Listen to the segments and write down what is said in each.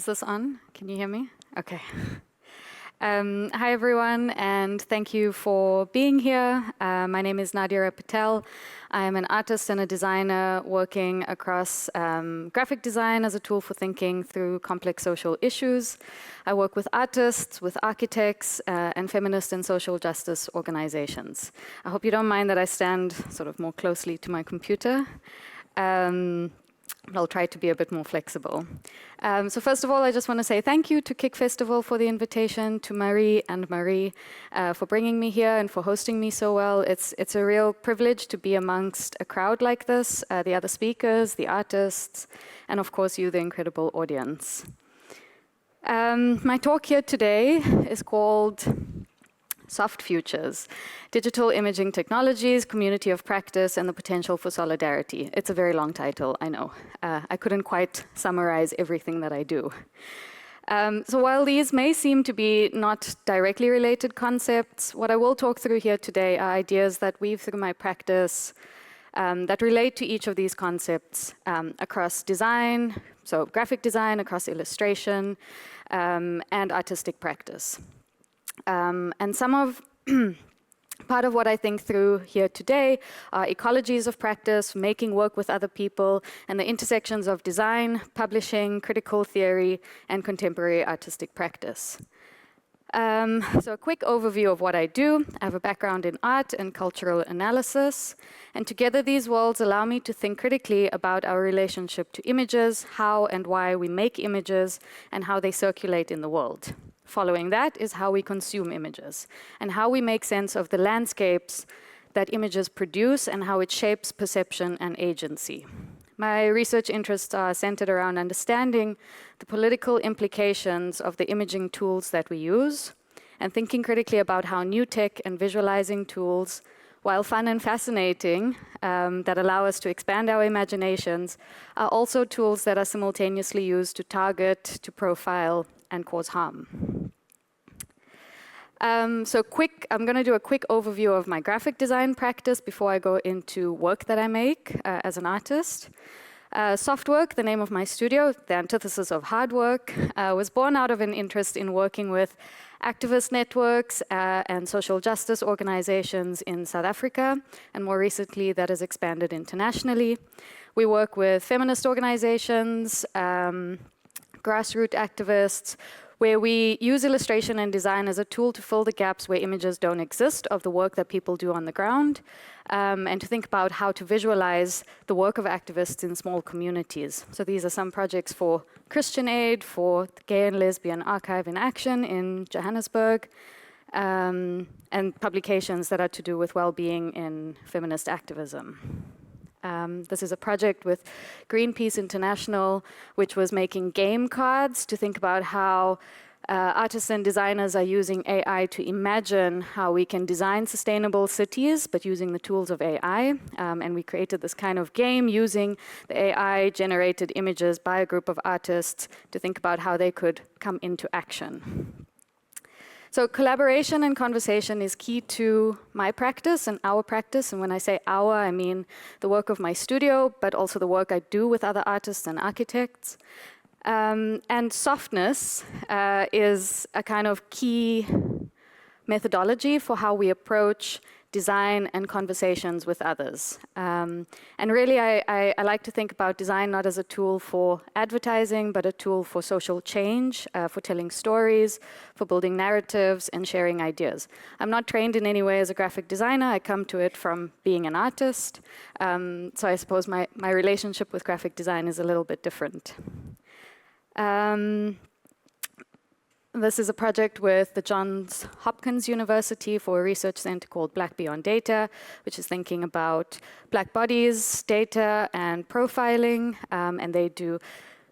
Is this on? Can you hear me? Okay. Hi, everyone, and thank you for being here. My name is Naadira Patel. I am an artist and a designer working across graphic design as a tool for thinking through complex social issues. I work with artists, with architects, and feminist and social justice organizations. I hope you don't mind that I stand sort of more closely to my computer. I'll try to be a bit more flexible. So first of all, I just want to say thank you to KIKK Festival for the invitation, to Marie for bringing me here and for hosting me so well. It's a real privilege to be amongst a crowd like this, the other speakers, the artists, and of course you, the incredible audience. My talk here today is called Soft Futures, Digital Imaging Technologies, Community of Practice, and the Potential for Solidarity. It's a very long title, I know. I couldn't quite summarize everything that I do. So while these may seem to be not directly related concepts, what I will talk through here today are ideas that weave through my practice that relate to each of these concepts across design, so graphic design, across illustration, and artistic practice. And some of part of what I think through here today are ecologies of practice, making work with other people, and the intersections of design, publishing, critical theory, and contemporary artistic practice. So a quick overview of what I do. I have a background in art and cultural analysis, and together these worlds allow me to think critically about our relationship to images, how and why we make images, and how they circulate in the world. Following that is how we consume images and how we make sense of the landscapes that images produce and how it shapes perception and agency. My research interests are centered around understanding the political implications of the imaging tools that we use and thinking critically about how new tech and visualizing tools, while fun and fascinating, that allow us to expand our imaginations, are also tools that are simultaneously used to target, to profile, and cause harm. I'm going to do a quick overview of my graphic design practice before I go into work that I make as an artist. Softwork, the name of my studio, the antithesis of hard work, was born out of an interest in working with activist networks and social justice organizations in South Africa, and more recently that has expanded internationally. We work with feminist organizations, grassroots activists, where we use illustration and design as a tool to fill the gaps where images don't exist of the work that people do on the ground, and to think about how to visualize the work of activists in small communities. So these are some projects for Christian Aid, for the Gay and Lesbian Archive in Action in Johannesburg, and publications that are to do with well-being in feminist activism. This is a project with Greenpeace International, which was making game cards to think about how artists and designers are using AI to imagine how we can design sustainable cities, but using the tools of AI. And we created this kind of game using the AI-generated images by a group of artists to think about how they could come into action. So collaboration and conversation is key to my practice and our practice. And when I say our, I mean the work of my studio, but also the work I do with other artists and architects. And softness is a kind of key methodology for how we approach design and conversations with others. And really, I like to think about design not as a tool for advertising, but a tool for social change, for telling stories, for building narratives and sharing ideas. I'm not trained in any way as a graphic designer. I come to it from being an artist. So I suppose my relationship with graphic design is a little bit different. This is a project with the Johns Hopkins University for a research center called Black Beyond Data, which is thinking about Black bodies, data, and profiling. And they do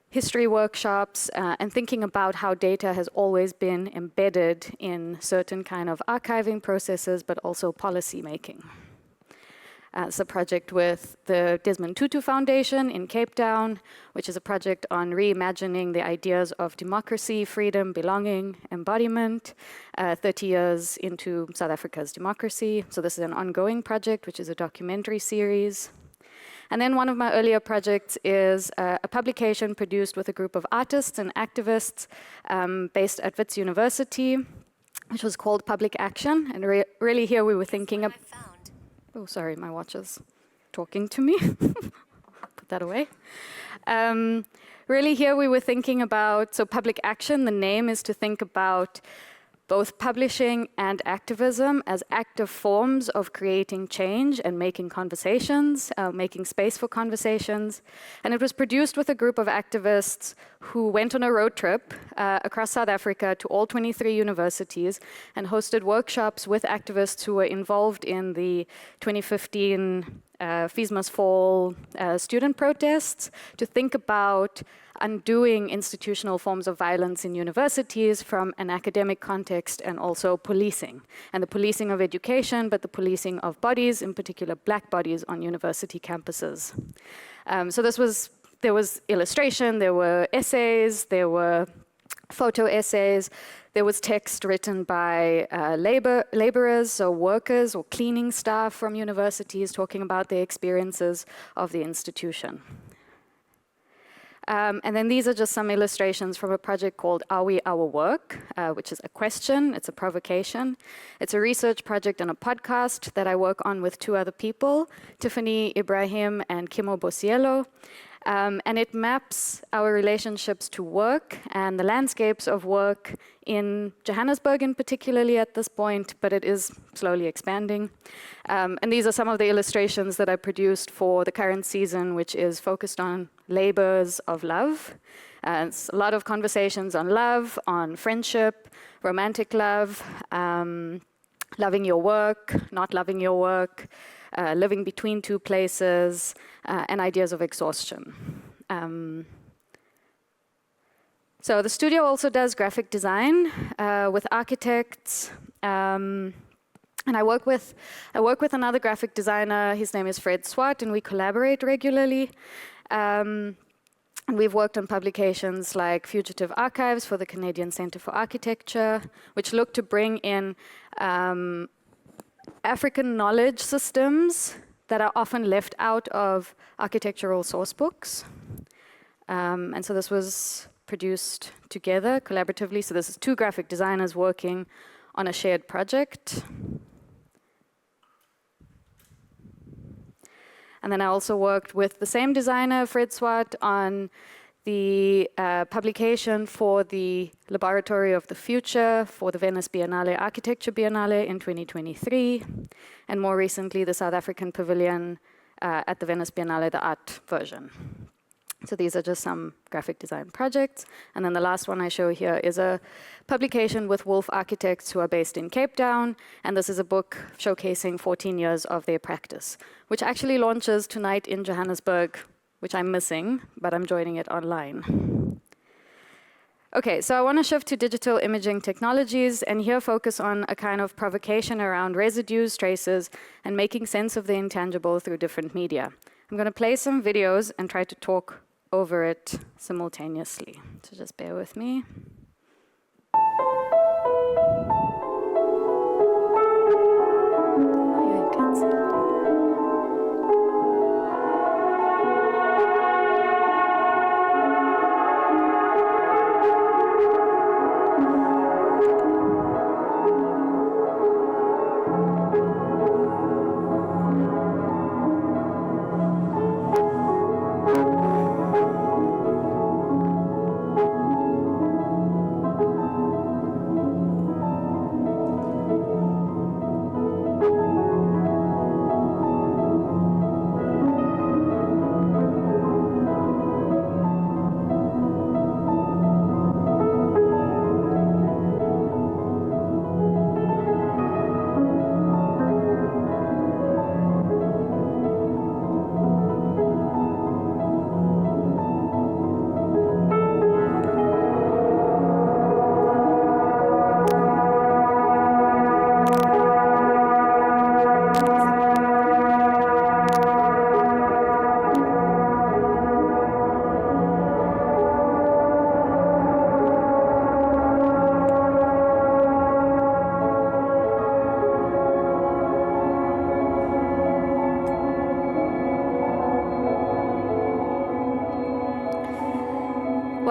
history workshops and thinking about how data has always been embedded in certain kind of archiving processes, but also policy making. It's a project with the Desmond Tutu Foundation in Cape Town, which is a project on reimagining the ideas of democracy, freedom, belonging, embodiment, 30 years into South Africa's democracy. So this is an ongoing project, which is a documentary series. And then one of my earlier projects is a publication produced with a group of artists and activists based at Wits University, which was called Public Action. And really here we were thinking of... Oh, sorry, my watch is talking to me. Put that away. Really here we were thinking about, so public action, the name is to think about both publishing and activism as active forms of creating change and making conversations, making space for conversations. And it was produced with a group of activists who went on a road trip across South Africa to all 23 universities and hosted workshops with activists who were involved in the 2015 Fees Must Fall student protests to think about undoing institutional forms of violence in universities from an academic context and also policing. And the policing of education, but the policing of bodies, in particular black bodies on university campuses. So there was illustration, there were essays, there were photo essays, there was text written by laborers, so workers or cleaning staff from universities talking about their experiences of the institution. And then these are just some illustrations from a project called Are We Our Work, which is a question, it's a provocation. It's a research project and a podcast that I work on with two other people, Tiffany Ibrahim and Kimo Bosiello. And it maps our relationships to work and the landscapes of work in Johannesburg in particularly at this point, but it is slowly expanding. And these are some of the illustrations that I produced for the current season, which is focused on labors of love. It's a lot of conversations on love, on friendship, romantic love, loving your work, not loving your work, living between two places, and ideas of exhaustion. So the studio also does graphic design with architects, and I work with another graphic designer. His name is Fred Swart, and we collaborate regularly. And we've worked on publications like Fugitive Archives for the Canadian Centre for Architecture, which look to bring in African knowledge systems that are often left out of architectural source books. And so this was produced together collaboratively. So this is two graphic designers working on a shared project. And then I also worked with the same designer, Fred Swart, on the publication for the Laboratory of the Future for the Venice Biennale, Architecture Biennale in 2023, and more recently the South African Pavilion at the Venice Biennale, the art version. So these are just some graphic design projects. And then the last one I show here is a publication with WOLFF architects who are based in Cape Town. And this is a book showcasing 14 years of their practice, which actually launches tonight in Johannesburg, which I'm missing, but I'm joining it online. Okay, so I want to shift to digital imaging technologies and here focus on a kind of provocation around residues, traces, and making sense of the intangible through different media. I'm going to play some videos and try to talk over it simultaneously. So just bear with me. Oh, yeah, you can see it.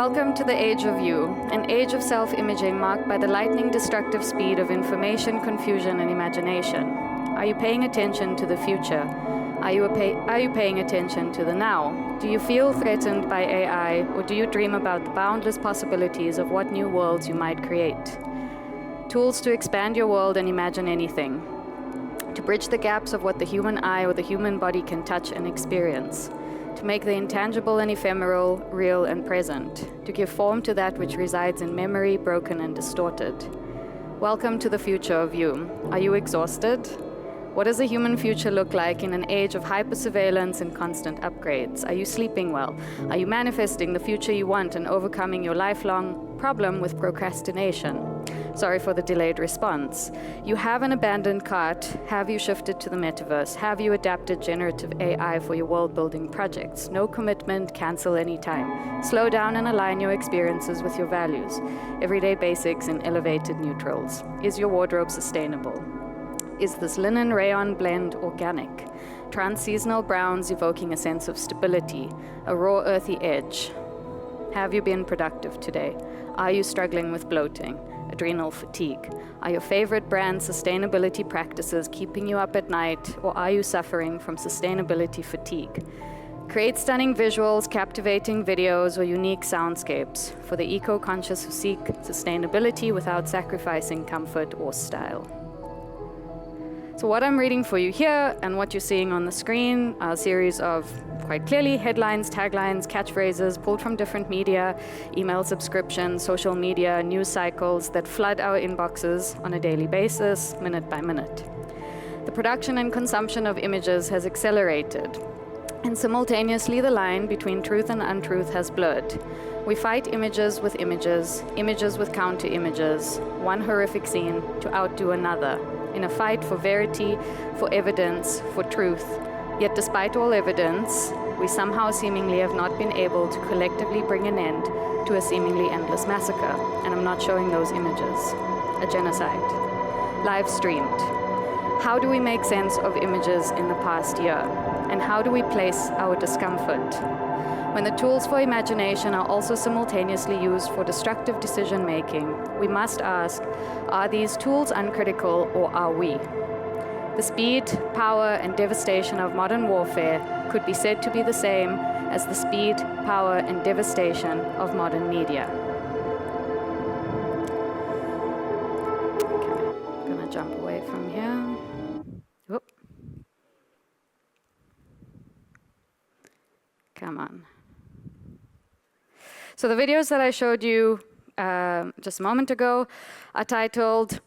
Welcome to the age of you, an age of self-imaging marked by the lightning destructive speed of information, confusion, and imagination. Are you paying attention to the future? Are you paying attention to the now? Do you feel threatened by AI, or do you dream about the boundless possibilities of what new worlds you might create? Tools to expand your world and imagine anything. To bridge the gaps of what the human eye or the human body can touch and experience. To make the intangible and ephemeral real and present. To give form to that which resides in memory, broken and distorted. Welcome to the future of you. Are you exhausted? What does a human future look like in an age of hyper-surveillance and constant upgrades? Are you sleeping well? Are you manifesting the future you want and overcoming your lifelong problem with procrastination? Sorry for the delayed response. You have an abandoned cart. Have you shifted to the metaverse? Have you adapted generative AI for your world-building projects? No commitment, cancel anytime. Slow down and align your experiences with your values. Everyday basics and elevated neutrals. Is your wardrobe sustainable? Is this linen rayon blend organic? Trans-seasonal browns evoking a sense of stability, a raw earthy edge. Have you been productive today? Are you struggling with bloating? Adrenal fatigue? Are your favorite brand sustainability practices keeping you up at night, or are you suffering from sustainability fatigue? Create stunning visuals, captivating videos, or unique soundscapes for the eco-conscious who seek sustainability without sacrificing comfort or style. So what I'm reading for you here and what you're seeing on the screen are a series of, quite clearly, headlines, taglines, catchphrases pulled from different media, email subscriptions, social media, news cycles that flood our inboxes on a daily basis, minute by minute. The production and consumption of images has accelerated, and simultaneously the line between truth and untruth has blurred. We fight images with images, images with counter-images, one horrific scene to outdo another, in a fight for verity, for evidence, for truth. Yet despite all evidence, we somehow seemingly have not been able to collectively bring an end to a seemingly endless massacre. And I'm not showing those images. A genocide. Live streamed. How do we make sense of images in the past year? And how do we place our discomfort? When the tools for imagination are also simultaneously used for destructive decision-making, we must ask, are these tools uncritical or are we? The speed, power, and devastation of modern warfare could be said to be the same as the speed, power, and devastation of modern media. Okay, I'm gonna jump away from here. Whoop. Come on. So the videos that I showed you just a moment ago are titled,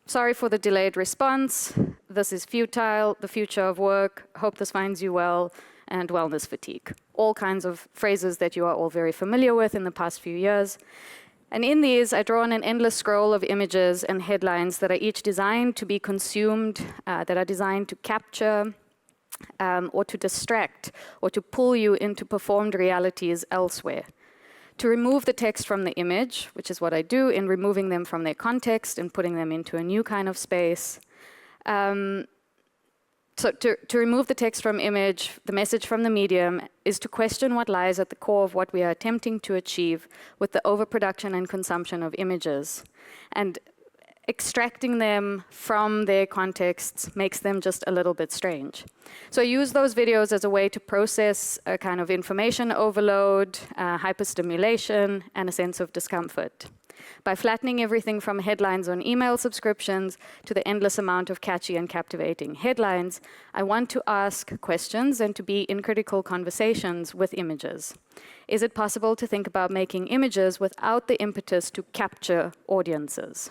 "Sorry for the delayed response," "This is futile," "The future of work," "Hope this finds you well," and "Wellness fatigue." All kinds of phrases that you are all very familiar with in the past few years. And in these, I draw on an endless scroll of images and headlines that are each designed to be consumed, that are designed to capture, or to distract, or to pull you into performed realities elsewhere. To remove the text from the image, which is what I do in removing them from their context and putting them into a new kind of space. So to remove the text from image, the message from the medium, is to question what lies at the core of what we are attempting to achieve with the overproduction and consumption of images. And extracting them from their contexts makes them just a little bit strange. So I use those videos as a way to process a kind of information overload, hyperstimulation, and a sense of discomfort. By flattening everything from headlines on email subscriptions to the endless amount of catchy and captivating headlines, I want to ask questions and to be in critical conversations with images. Is it possible to think about making images without the impetus to capture audiences?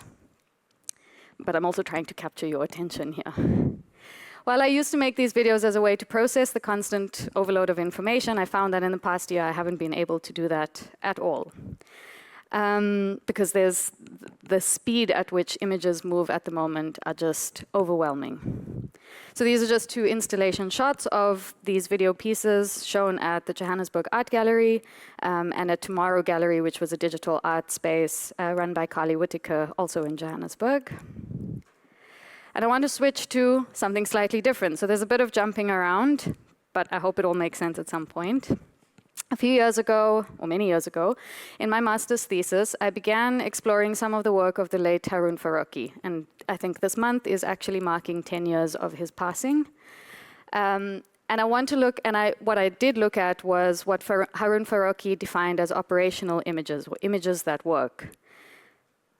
But I'm also trying to capture your attention here. While I used to make these videos as a way to process the constant overload of information, I found that in the past year I haven't been able to do that at all. Because there's the speed at which images move at the moment are just overwhelming. So these are just two installation shots of these video pieces shown at the Johannesburg Art Gallery and at Tomorrow Gallery, which was a digital art space run by Carly Whittaker, also in Johannesburg. And I want to switch to something slightly different. So there's a bit of jumping around, but I hope it all makes sense at some point. A few years ago, or many years ago, in my master's thesis, I began exploring some of the work of the late Harun Farocki. And I think this month is actually marking 10 years of his passing. And I want to look, and what I did look at was what Harun Farocki defined as operational images, or images that work.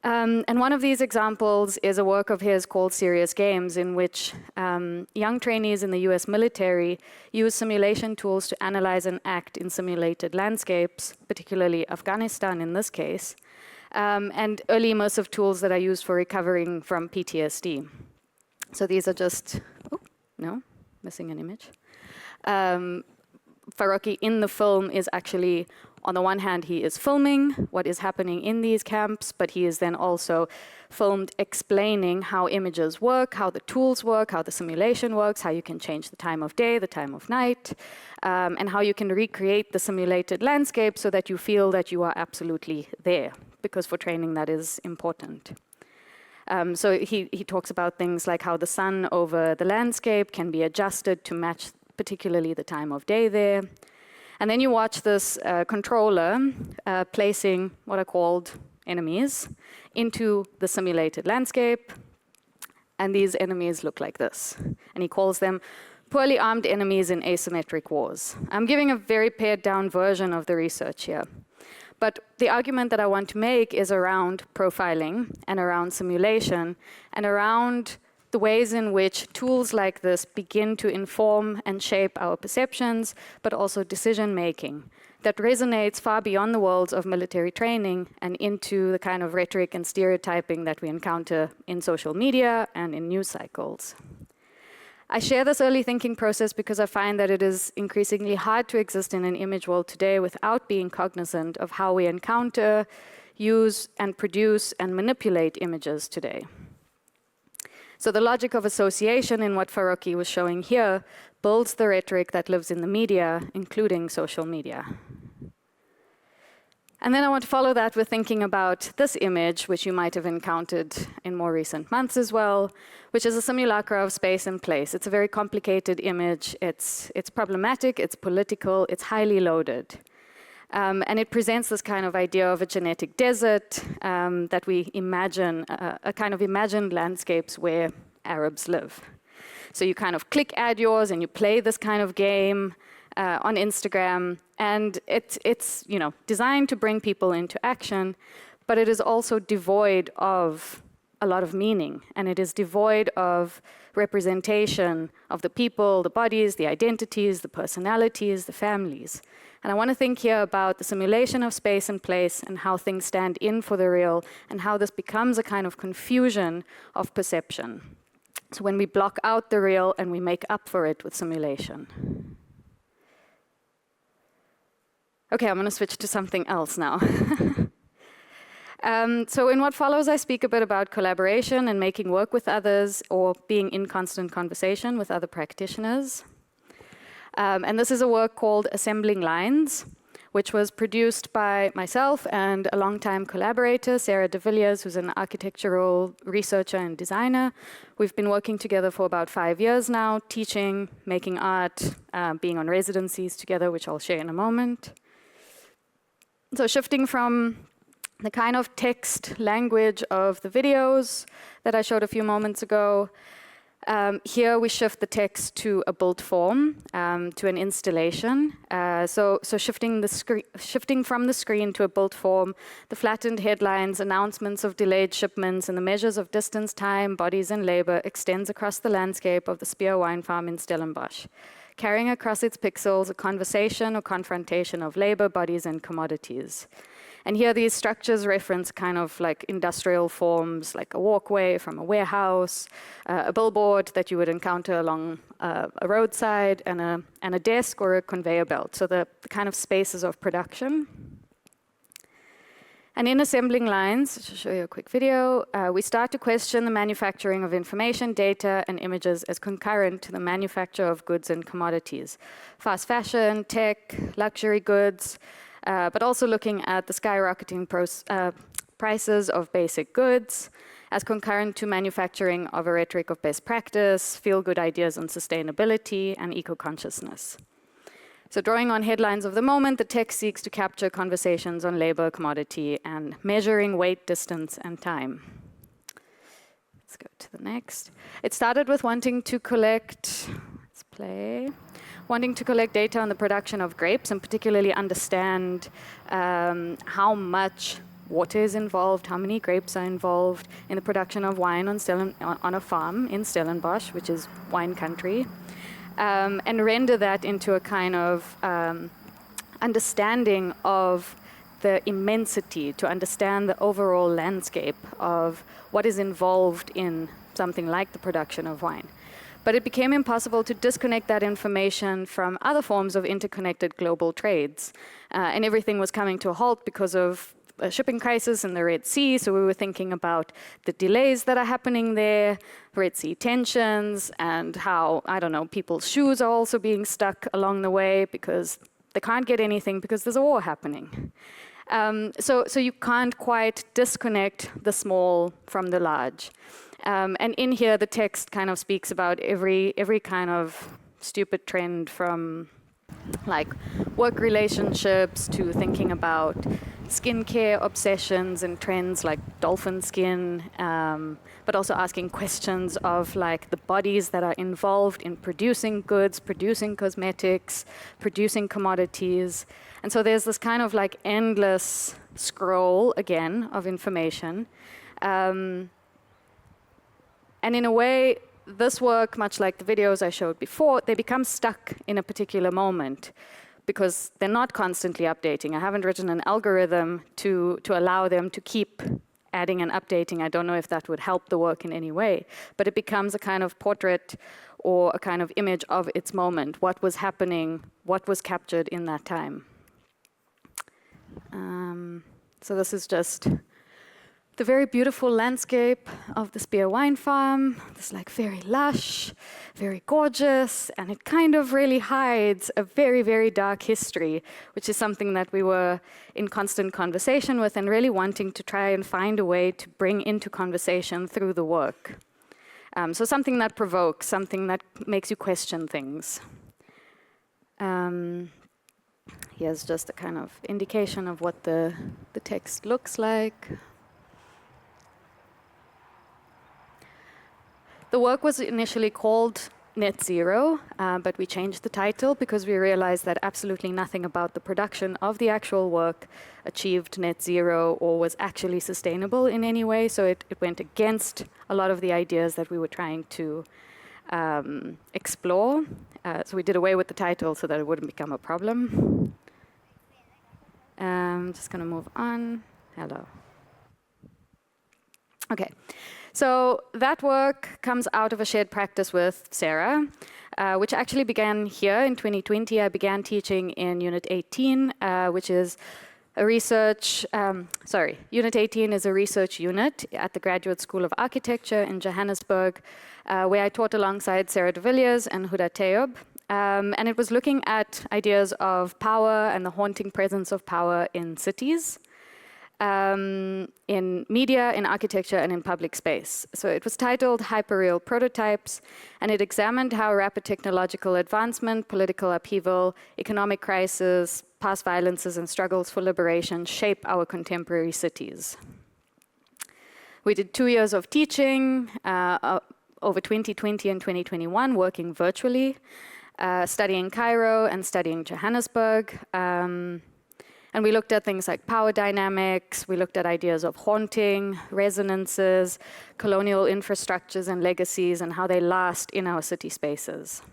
And one of these examples is a work of his called Serious Games, in which young trainees in the US military use simulation tools to analyze and act in simulated landscapes, particularly Afghanistan in this case, and early immersive tools that are used for recovering from PTSD. So these are just, oh, no, missing an image. Farocki in the film is actually, on the one hand, he is filming what is happening in these camps, but he is then also filmed explaining how images work, how the tools work, how the simulation works, how you can change the time of day, the time of night, and how you can recreate the simulated landscape so that you feel that you are absolutely there, because for training that is important. So he talks about things like how the sun over the landscape can be adjusted to match particularly the time of day there. And then you watch this controller placing what are called enemies into the simulated landscape. And these enemies look like this. And he calls them poorly armed enemies in asymmetric wars. I'm giving a very pared down version of the research here. But the argument that I want to make is around profiling and around simulation and around the ways in which tools like this begin to inform and shape our perceptions, but also decision-making that resonates far beyond the worlds of military training and into the kind of rhetoric and stereotyping that we encounter in social media and in news cycles. I share this early thinking process because I find that it is increasingly hard to exist in an image world today without being cognizant of how we encounter, use, and produce and manipulate images today. So the logic of association in what Farocki was showing here builds the rhetoric that lives in the media, including social media. And then I want to follow that with thinking about this image, which you might have encountered in more recent months as well, which is a simulacra of space and place. It's a very complicated image. It's problematic, it's political, it's highly loaded. And it presents this kind of idea of a genetic desert that we imagine, a kind of imagined landscapes where Arabs live. So you kind of click add yours and you play this kind of game on Instagram. And it's designed to bring people into action, but it is also devoid of a lot of meaning. And it is devoid of representation of the people, the bodies, the identities, the personalities, the families. And I want to think here about the simulation of space and place and how things stand in for the real and how this becomes a kind of confusion of perception. So when we block out the real and we make up for it with simulation. Okay, I'm going to switch to something else now. So in what follows, I speak a bit about collaboration and making work with others or being in constant conversation with other practitioners. And this is a work called Assembling Lines, which was produced by myself and a longtime collaborator, Sarah de Villiers, who's an architectural researcher and designer. We've been working together for about 5 years now, teaching, making art, being on residencies together, which I'll share in a moment. So shifting from the kind of text language of the videos that I showed a few moments ago, here we shift the text to a built form, to an installation. So shifting from the screen to a built form, the flattened headlines, announcements of delayed shipments, and the measures of distance, time, bodies, and labor extends across the landscape of the Spear wine farm in Stellenbosch, carrying across its pixels a conversation or confrontation of labor, bodies, and commodities. And here these structures reference kind of like industrial forms, like a walkway from a warehouse, a billboard that you would encounter along a roadside, and a desk or a conveyor belt. So the kind of spaces of production. And in Assembling Lines, to show you a quick video, we start to question the manufacturing of information, data, and images as concurrent to the manufacture of goods and commodities. Fast fashion, tech, luxury goods, but also looking at the skyrocketing prices of basic goods as concurrent to manufacturing of a rhetoric of best practice, feel-good ideas on sustainability, and eco-consciousness. So drawing on headlines of the moment, the text seeks to capture conversations on labor, commodity, and measuring weight, distance, and time. Let's go to the next. It started with wanting to collect, let's play, wanting to collect data on the production of grapes and particularly understand how much water is involved, how many grapes are involved in the production of wine on a farm in Stellenbosch, which is wine country. And render that into a kind of understanding of the immensity, to understand the overall landscape of what is involved in something like the production of wine. But it became impossible to disconnect that information from other forms of interconnected global trades. And everything was coming to a halt because of a shipping crisis in the Red Sea, so we were thinking about the delays that are happening there, Red Sea tensions, and how, I don't know, people's shoes are also being stuck along the way because they can't get anything because there's a war happening. So you can't quite disconnect the small from the large. And in here, the text kind of speaks about every kind of stupid trend, from like work relationships to thinking about skincare obsessions and trends like dolphin skin, but also asking questions of like the bodies that are involved in producing goods, producing cosmetics, producing commodities. And so there's this kind of like endless scroll, again, of information. And in a way, this work, much like the videos I showed before, they become stuck in a particular moment because they're not constantly updating. I haven't written an algorithm to allow them to keep adding and updating. I don't know if that would help the work in any way, but it becomes a kind of portrait or a kind of image of its moment, what was happening, what was captured in that time. So this is just the very beautiful landscape of the Spear wine farm. It's like very lush, very gorgeous, and it kind of really hides a very, very dark history, which is something that we were in constant conversation with and really wanting to try and find a way to bring into conversation through the work. So something that provokes, something that makes you question things. Here's just a kind of indication of what the text looks like. The work was initially called Net Zero, but we changed the title because we realized that absolutely nothing about the production of the actual work achieved net zero or was actually sustainable in any way. So it went against a lot of the ideas that we were trying to explore. So we did away with the title so that it wouldn't become a problem. I'm just going to move on. Hello. Okay. So that work comes out of a shared practice with Sarah, which actually began here in 2020. I began teaching in Unit 18, which is a research, Unit 18 is a research unit at the Graduate School of Architecture in Johannesburg, where I taught alongside Sarah de Villiers and Huda Tayob. And it was looking at ideas of power and the haunting presence of power in cities. In media, in architecture, and in public space. So it was titled Hyperreal Prototypes, and it examined how rapid technological advancement, political upheaval, economic crisis, past violences, and struggles for liberation shape our contemporary cities. We did 2 years of teaching over 2020 and 2021, working virtually, studying Cairo and studying Johannesburg. And we looked at things like power dynamics, we looked at ideas of haunting, resonances, colonial infrastructures and legacies, and how they last in our city spaces.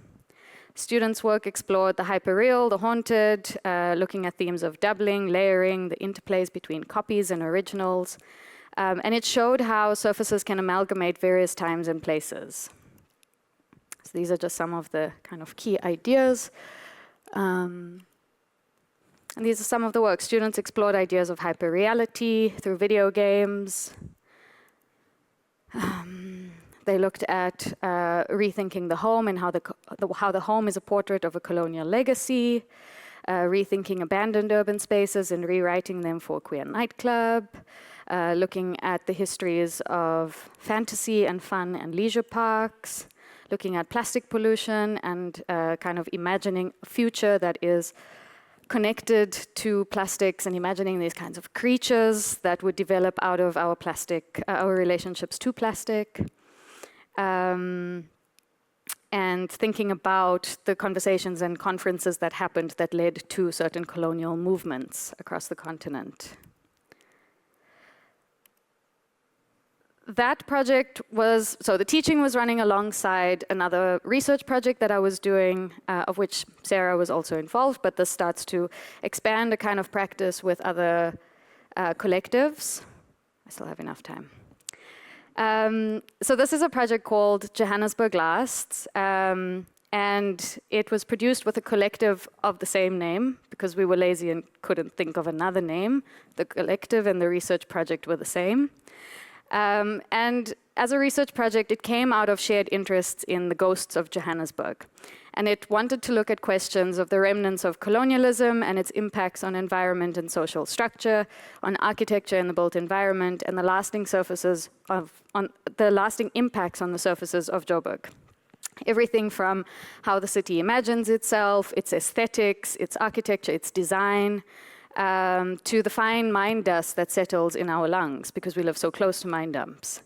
Students' work explored the hyperreal, the haunted, looking at themes of doubling, layering, the interplays between copies and originals. And it showed how surfaces can amalgamate various times and places. So these are just some of the kind of key ideas. And these are some of the work. Students explored ideas of hyperreality through video games. They looked at rethinking the home and how the home is a portrait of a colonial legacy, rethinking abandoned urban spaces and rewriting them for a queer nightclub, looking at the histories of fantasy and fun and leisure parks, looking at plastic pollution and kind of imagining a future that is connected to plastics and imagining these kinds of creatures that would develop out of our plastic, our relationships to plastic. And thinking about the conversations and conferences that happened that led to certain colonial movements across the continent. That project was, so the teaching was running alongside another research project that I was doing, of which Sarah was also involved, but this starts to expand a kind of practice with other collectives. I still have enough time. So this is a project called Johannesburg Lasts, and it was produced with a collective of the same name because we were lazy and couldn't think of another name. The collective and the research project were the same. And as a research project, it came out of shared interests in the ghosts of Johannesburg. And it wanted to look at questions of the remnants of colonialism and its impacts on environment and social structure, on architecture and the built environment, and the lasting lasting impacts on the surfaces of Joburg. Everything from how the city imagines itself, its aesthetics, its architecture, its design, to the fine mine dust that settles in our lungs because we live so close to mine dumps.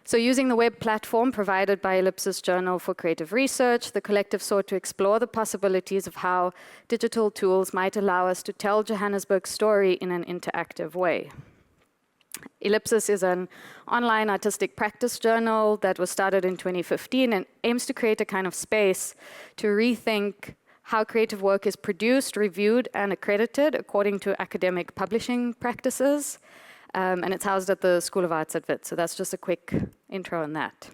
So using the web platform provided by Ellipsis Journal for Creative Research, the collective sought to explore the possibilities of how digital tools might allow us to tell Johannesburg's story in an interactive way. Ellipsis is an online artistic practice journal that was started in 2015 and aims to create a kind of space to rethink how creative work is produced, reviewed, and accredited according to academic publishing practices. And it's housed at the School of Arts at Wits. So that's just a quick intro on that.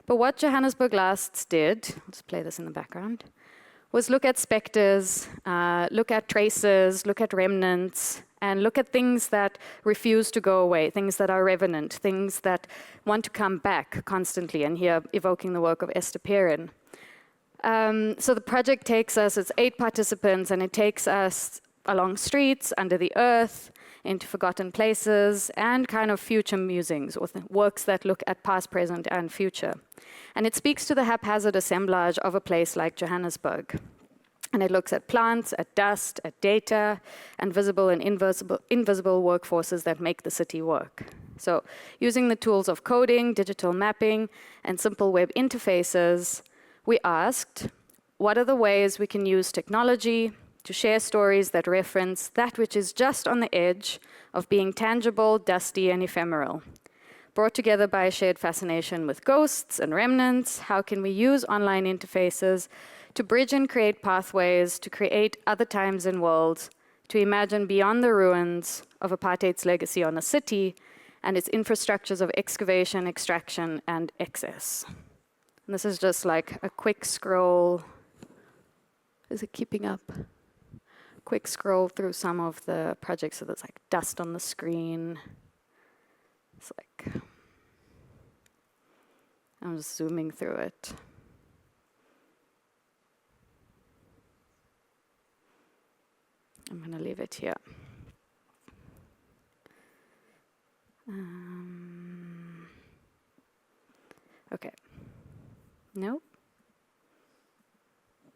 But what Johannesburg Lasts did, I'll just play this in the background, was look at specters, look at traces, look at remnants, and look at things that refuse to go away, things that are revenant, things that want to come back constantly, and here evoking the work of Esther Perrin. So the project takes us, it's 8 participants, and it takes us along streets, under the earth, into forgotten places, and kind of future musings, or works that look at past, present, and future. And it speaks to the haphazard assemblage of a place like Johannesburg. And it looks at plants, at dust, at data, and visible and invisible workforces that make the city work. So using the tools of coding, digital mapping, and simple web interfaces, we asked, what are the ways we can use technology to share stories that reference that which is just on the edge of being tangible, dusty, and ephemeral? Brought together by a shared fascination with ghosts and remnants, how can we use online interfaces to bridge and create pathways, to create other times and worlds, to imagine beyond the ruins of apartheid's legacy on a city and its infrastructures of excavation, extraction, and excess? And this is just like a quick scroll. Is it keeping up? Quick scroll through some of the projects. So there's like dust on the screen. It's like, I'm just zooming through it. I'm going to leave it here. Okay. Nope.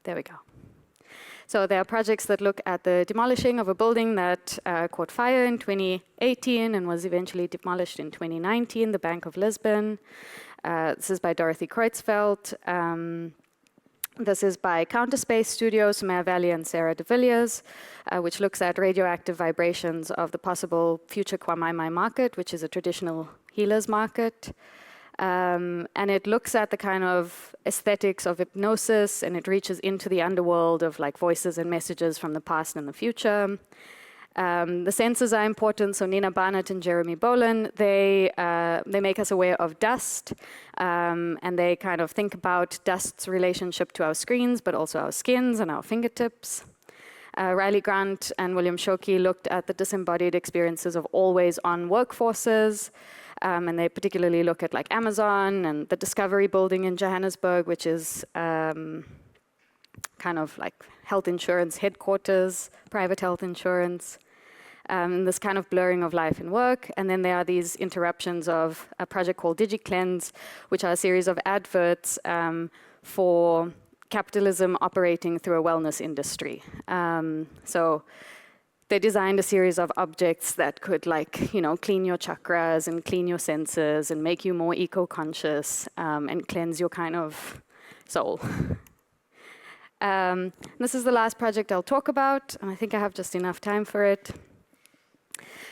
There we go. So there are projects that look at the demolishing of a building that caught fire in 2018 and was eventually demolished in 2019, the Bank of Lisbon. This is by Dorothy Kreutzfeldt. This is by Counterspace Studios, Maya Valley and Sarah de Villiers, which looks at radioactive vibrations of the possible future Kwamaimai market, which is a traditional healers market. And it looks at the kind of aesthetics of hypnosis, and it reaches into the underworld of like voices and messages from the past and the future. The senses are important, so Nina Barnett and Jeremy Boland, they make us aware of dust, and they kind of think about dust's relationship to our screens, but also our skins and our fingertips. Riley Grant and William Shoki looked at the disembodied experiences of always-on workforces, and they particularly look at like Amazon and the Discovery building in Johannesburg, which is kind of like health insurance headquarters, private health insurance, this kind of blurring of life and work. And then there are these interruptions of a project called DigiCleanse, which are a series of adverts for capitalism operating through a wellness industry. So they designed a series of objects that could, like, you know, clean your chakras and clean your senses and make you more eco-conscious and cleanse your kind of soul. This is the last project I'll talk about, and I think I have just enough time for it.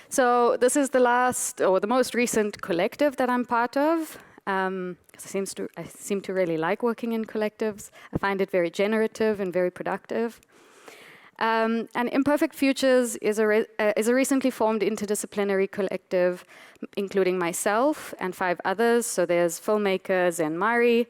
So this is the last, or the most recent collective that I'm part of, because I seem to really like working in collectives. I find it very generative and very productive. And Imperfect Futures is a recently formed interdisciplinary collective, including myself and 5 others. So there's filmmaker Zen Mari,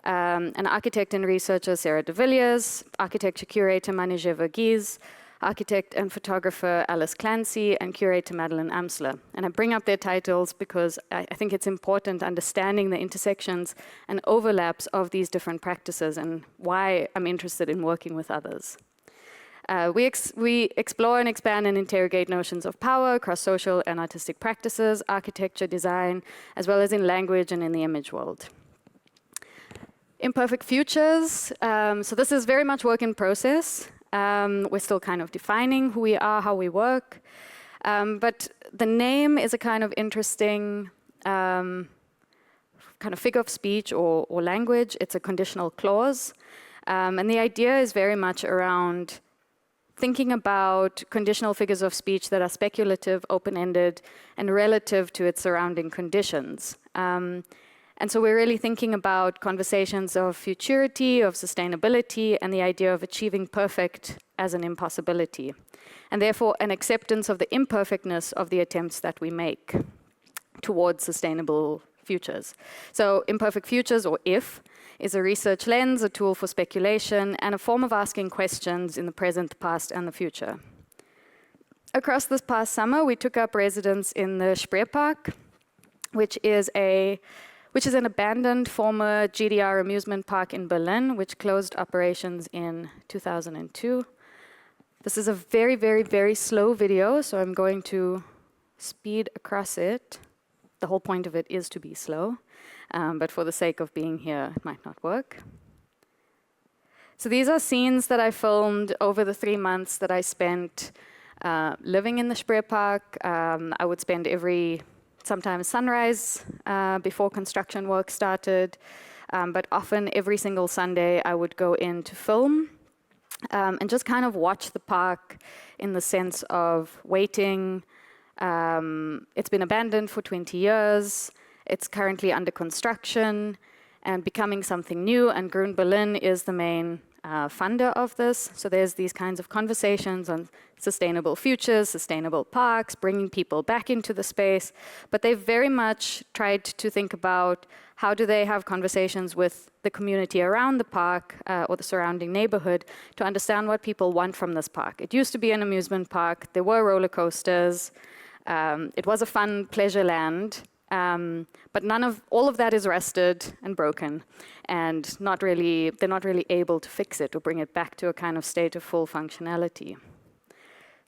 an architect and researcher, Sarah de Villiers, architecture curator, Manije Verghese, architect and photographer, Alice Clancy, and curator, Madeleine Amsler. And I bring up their titles because I think it's important understanding the intersections and overlaps of these different practices and why I'm interested in working with others. We explore and expand and interrogate notions of power across social and artistic practices, architecture, design, as well as in language and in the image world. Imperfect Futures, so this is very much work in process. We're still kind of defining who we are, how we work. But the name is a kind of interesting kind of figure of speech or language. It's a conditional clause. And the idea is very much around thinking about conditional figures of speech that are speculative, open-ended, and relative to its surrounding conditions. And so we're really thinking about conversations of futurity, of sustainability, and the idea of achieving perfect as an impossibility. And therefore, an acceptance of the imperfectness of the attempts that we make towards sustainable futures. So Imperfect Futures, or IF, is a research lens, a tool for speculation, and a form of asking questions in the present, the past, and the future. Across this past summer, we took up residence in the Spreepark, which is an abandoned former GDR amusement park in Berlin, which closed operations in 2002. This is a very, very, very slow video, so I'm going to speed across it. The whole point of it is to be slow, but for the sake of being here, it might not work. So these are scenes that I filmed over the 3 months that I spent living in the Spreepark. I would spend sometimes sunrise before construction work started, but often every single Sunday I would go in to film and just kind of watch the park in the sense of waiting. It's been abandoned for 20 years. It's currently under construction and becoming something new, and Grün Berlin is the main funder of this. So there's these kinds of conversations on sustainable futures, sustainable parks, bringing people back into the space. But they've very much tried to think about how do they have conversations with the community around the park or the surrounding neighborhood to understand what people want from this park. It used to be an amusement park. There were roller coasters. It was a fun pleasure land. But all of that is rusted and broken, and they're not really able to fix it or bring it back to a kind of state of full functionality.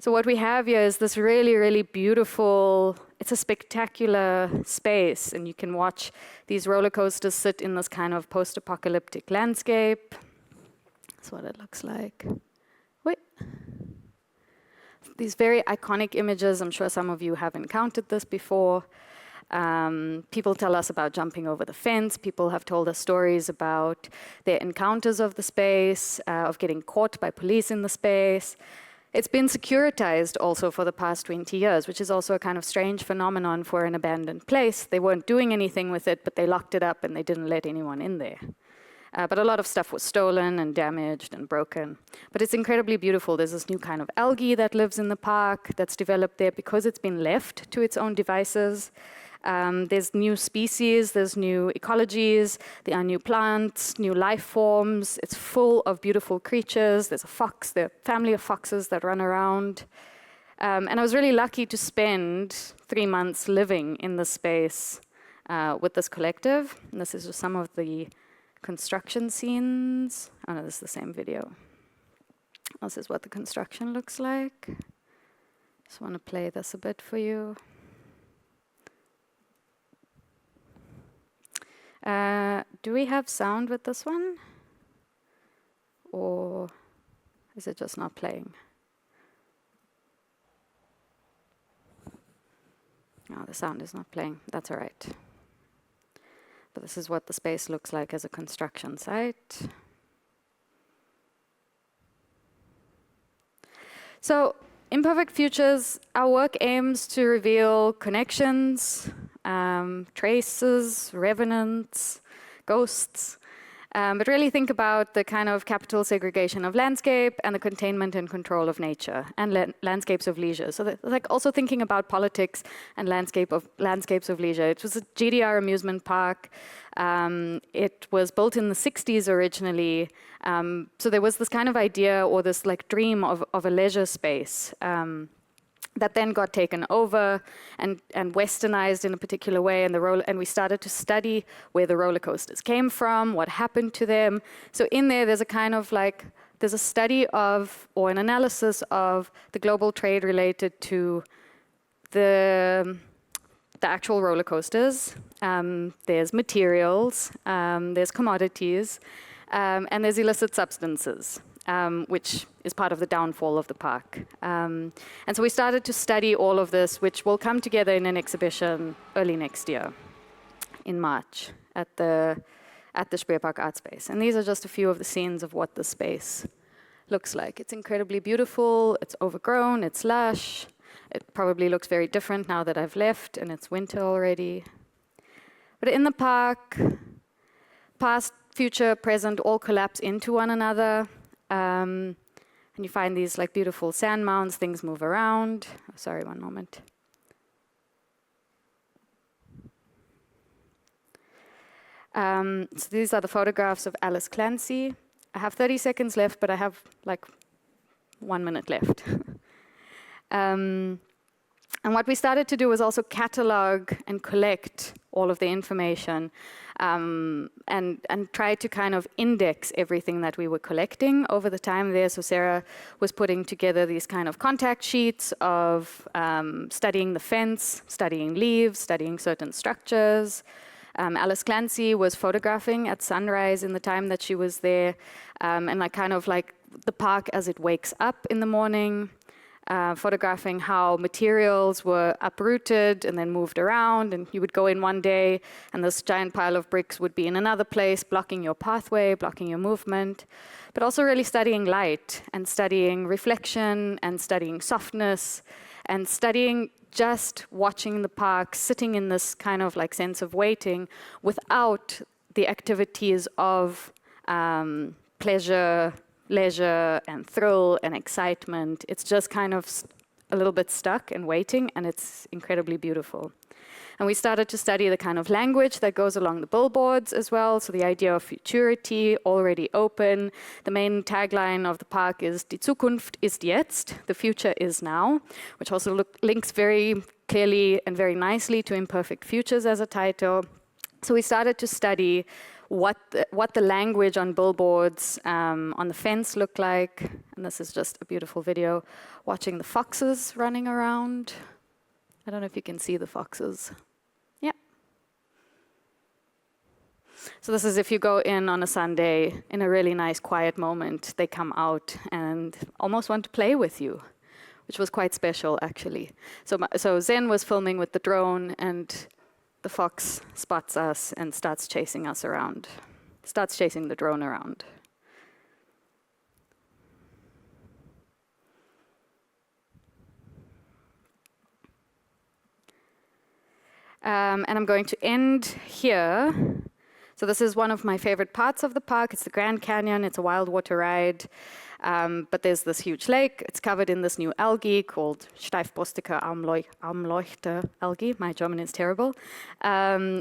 So what we have here is this really, really beautiful, it's a spectacular space, and you can watch these roller coasters sit in this kind of post-apocalyptic landscape. That's what it looks like. Wait. These very iconic images, I'm sure some of you have encountered this before. People tell us about jumping over the fence. People have told us stories about their encounters of the space, of getting caught by police in the space. It's been securitized also for the past 20 years, which is also a kind of strange phenomenon for an abandoned place. They weren't doing anything with it, but they locked it up and they didn't let anyone in there. But a lot of stuff was stolen and damaged and broken. But it's incredibly beautiful. There's this new kind of algae that lives in the park that's developed there because it's been left to its own devices. There's new species, there's new ecologies, there are new plants, new life forms. It's full of beautiful creatures. There's a fox, there are a family of foxes that run around. And I was really lucky to spend 3 months living in this space with this collective. And this is just some of the construction scenes. Oh no, this is the same video. This is what the construction looks like. Just want to play this a bit for you. Do we have sound with this one? or is it just not playing? No, the sound is not playing. That's all right. But this is what the space looks like as a construction site. So, Imperfect Futures, our work aims to reveal connections, traces, revenants, ghosts, but really think about the kind of capital segregation of landscape and the containment and control of nature and landscapes of leisure. So like also thinking about politics and landscapes of leisure. It was a GDR amusement park. It was built in the 60s originally. So there was this kind of idea or this like dream of a leisure space that then got taken over and westernized in a particular way, and we started to study where the roller coasters came from, what happened to them. So in there's a kind of like, there's a study of, or an analysis of the global trade related to the actual roller coasters. There's materials, there's commodities, and there's illicit substances. Which is part of the downfall of the park. And so we started to study all of this, which will come together in an exhibition early next year, in March, at the Speerpark Art Space. And these are just a few of the scenes of what the space looks like. It's incredibly beautiful, it's overgrown, it's lush. It probably looks very different now that I've left, and it's winter already. But in the park, past, future, present all collapse into one another. And you find these like beautiful sand mounds, things move around. Oh, sorry, one moment. So these are the photographs of Alice Clancy. I have 30 seconds left, but I have like 1 minute left. And what we started to do was also catalog and collect all of the information and try to kind of index everything that we were collecting over the time there. So Sarah was putting together these kind of contact sheets of studying the fence, studying leaves, studying certain structures. Alice Clancy was photographing at sunrise in the time that she was there, and like kind of like the park as it wakes up in the morning. Photographing how materials were uprooted and then moved around, and you would go in one day and this giant pile of bricks would be in another place, blocking your pathway, blocking your movement. But also really studying light and studying reflection and studying softness and studying just watching the park, sitting in this kind of like sense of waiting without the activities of pleasure, leisure and thrill and excitement. It's just kind of a little bit stuck and waiting, and it's incredibly beautiful. And we started to study the kind of language that goes along the billboards as well. So the idea of futurity, already open. The main tagline of the park is Die Zukunft ist jetzt, the future is now, which also links very clearly and very nicely to Imperfect Futures as a title. So we started to study what the language on billboards on the fence looked like. And this is just a beautiful video watching the foxes running around. I don't know if you can see the foxes. Yeah. So this is if you go in on a Sunday in a really nice quiet moment, they come out and almost want to play with you, which was quite special actually. So Zen was filming with the drone, and the fox spots us and starts chasing us around, starts chasing the drone around. And I'm going to end here. So this is one of my favorite parts of the park. It's the Grand Canyon. It's a wild water ride. But there's this huge lake. It's covered in this new algae called Steifbrustige Armleuchter algae. My German is terrible.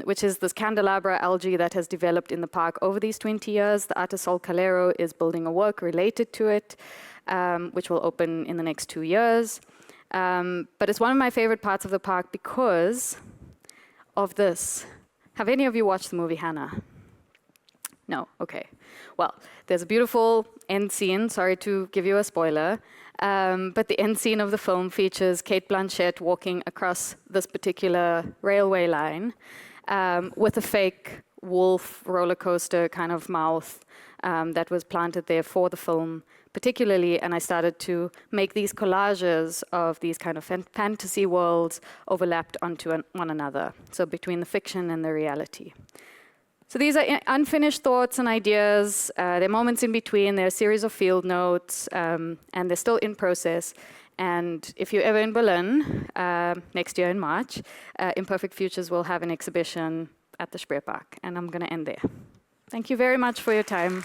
Which is this candelabra algae that has developed in the park over these 20 years. The Arte Sol Calero is building a work related to it, which will open in the next 2 years. But it's one of my favorite parts of the park because of this. Have any of you watched the movie Hannah? No? Okay. Well, there's a beautiful end scene. Sorry to give you a spoiler. But the end scene of the film features Kate Blanchett walking across this particular railway line with a fake wolf roller coaster kind of mouth that was planted there for the film particularly, and I started to make these collages of these kind of fantasy worlds overlapped onto one another, so between the fiction and the reality. So these are unfinished thoughts and ideas. There are moments in between. There are a series of field notes, and they're still in process. And if you're ever in Berlin, next year in March, Imperfect Futures will have an exhibition at the Spreerpark, and I'm going to end there. Thank you very much for your time.